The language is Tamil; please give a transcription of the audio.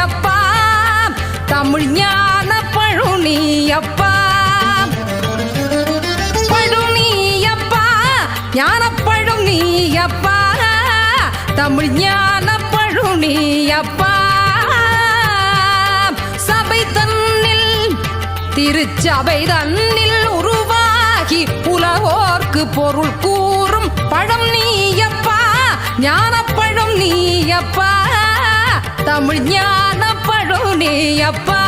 நீயப்பா தமிழ் ஞான பழுனியப்பா பழுனியப்பா ஞானப்பழும் நீயப்பா தமிழ் ஞான பழுனியப்பா சபை தன்னில் திருச்சபை தன்னில் உருவாகி உலகோர்க்கு பொருள் கூறும் பழம் நீயப்பா ஞானப்பழம் நீயப்பா தமிழ் ஞான பழுனியப்பா